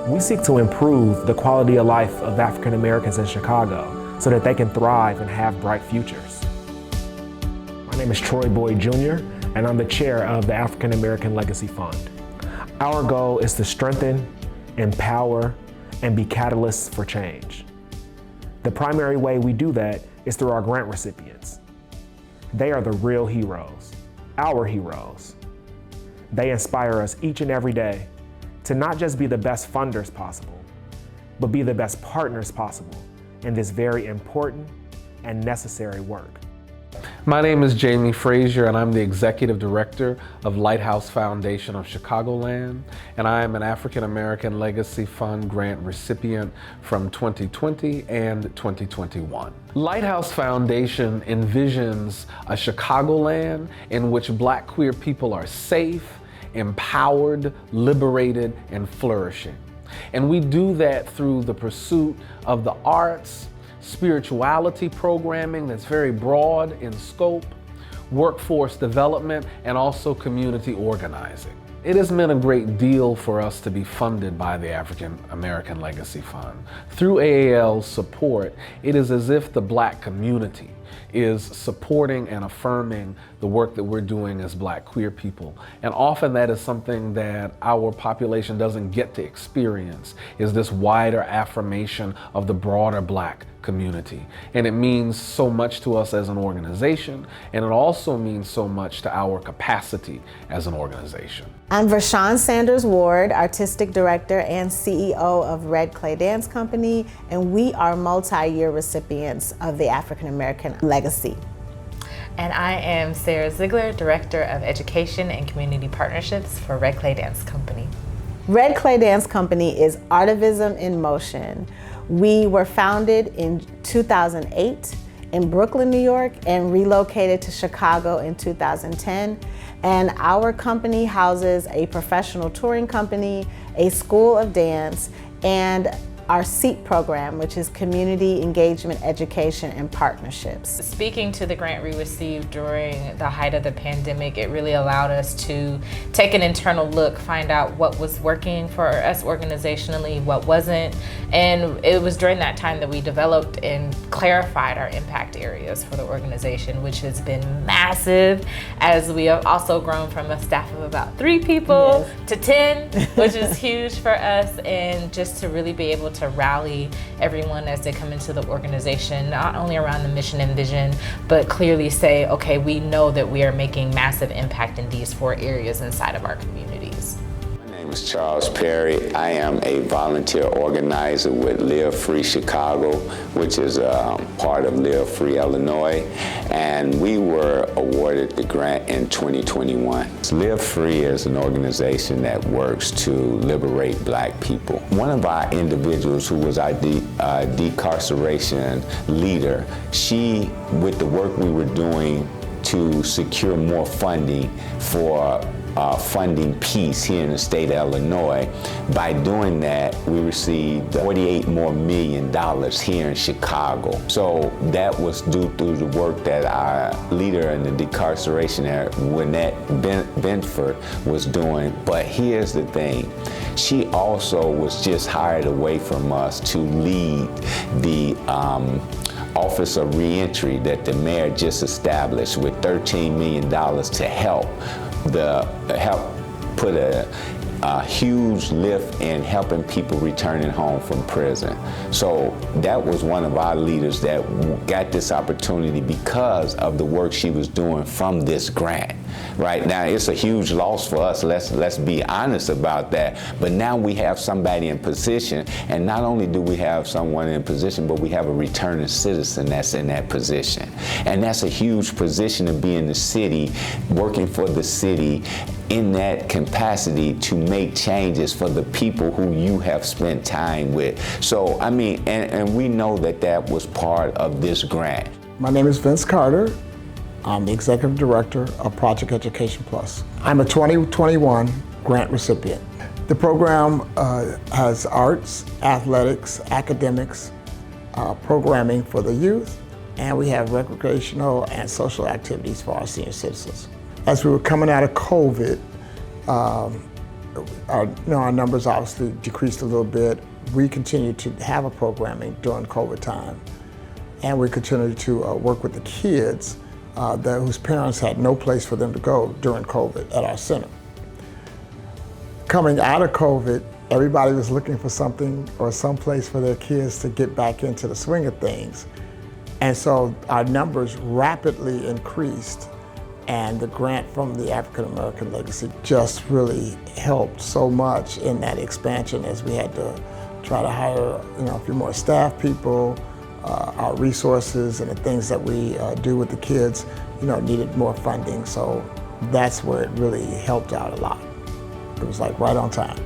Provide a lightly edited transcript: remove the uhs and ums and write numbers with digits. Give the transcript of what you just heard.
We seek to improve the quality of life of African Americans in Chicago so that they can thrive and have bright futures. My name is Troy Boyd Jr., and I'm the chair of the African American Legacy Fund. Our goal is to strengthen, empower, and be catalysts for change. The primary way we do that is through our grant recipients. They are the real heroes, our heroes. They inspire us each and every day to not just be the best funders possible, but be the best partners possible in this very important and necessary work. My name is Jamie Frazier, and I'm the Executive Director of Lighthouse Foundation of Chicagoland, and I am an African American Legacy Fund grant recipient from 2020 and 2021. Lighthouse Foundation envisions a Chicagoland in which Black queer people are safe, empowered, liberated, and flourishing. And we do that through the pursuit of the arts, spirituality programming that's very broad in scope, workforce development, and also community organizing. It has meant a great deal for us to be funded by the African American Legacy Fund. Through AAL's support, it is as if the Black community is supporting and affirming the work that we're doing as Black queer people. And often that is something that our population doesn't get to experience, is this wider affirmation of the broader Black community. And it means so much to us as an organization, and it also means so much to our capacity as an organization. I'm Vershawn Sanders Ward, Artistic Director and CEO of Red Clay Dance Company, and we are multi-year recipients of the African American Legacy. And I am Sarah Ziegler, Director of Education and Community Partnerships for Red Clay Dance Company. Red Clay Dance Company is artivism in motion. We were founded in 2008 in Brooklyn, New York, and relocated to Chicago in 2010. And our company houses a professional touring company, a school of dance, and our SEAT program, which is Community Engagement, Education, and Partnerships. Speaking to the grant we received during the height of the pandemic, it really allowed us to take an internal look, find out what was working for us organizationally, what wasn't. And it was during that time that we developed and clarified our impact areas for the organization, which has been massive, as we have also grown from a staff of about 3 people to 10, which is huge for us. And just to really be able to rally everyone as they come into the organization, not only around the mission and vision, but clearly say, okay, we know that we are making massive impact in these 4 areas inside of our communities. My name is Charles Perry. I am a volunteer organizer with Live Free Chicago, which is part of Live Free Illinois, and we were awarded the grant in 2021. Live Free is an organization that works to liberate Black people. One of our individuals who was our decarceration leader, she, with the work we were doing to secure more funding for funding peace here in the state of Illinois. By doing that, we received $48 million more here in Chicago. So that was due to the work that our leader in the decarceration area, Wynette Benford, was doing. But here's the thing. She also was just hired away from us to lead the Office of Reentry that the mayor just established with $13 million to help put a huge lift in helping people returning home from prison. So that was one of our leaders that got this opportunity because of the work she was doing from this grant. Right now, it's a huge loss for us. Let's be honest about that. But now we have somebody in position, and not only do we have someone in position, but we have a returning citizen that's in that position. And that's a huge position to be in the city, working for the city in that capacity to make changes for the people who you have spent time with. So, I mean, and we know that that was part of this grant. My name is Vince Carter. I'm the Executive Director of Project Education Plus. I'm a 2021 grant recipient. The program has arts, athletics, academics, programming for the youth, and we have recreational and social activities for our senior citizens. As we were coming out of COVID, our numbers obviously decreased a little bit. We continued to have a programming during COVID time, and we continued to work with the kids whose parents had no place for them to go during COVID at our center. Coming out of COVID, everybody was looking for something or some place for their kids to get back into the swing of things. And so our numbers rapidly increased, and the grant from the African American Legacy just really helped so much in that expansion as we had to try to hire a few more staff people. Our resources and the things that we do with the kids needed more funding, so that's where it really helped out a lot. It was like right on time.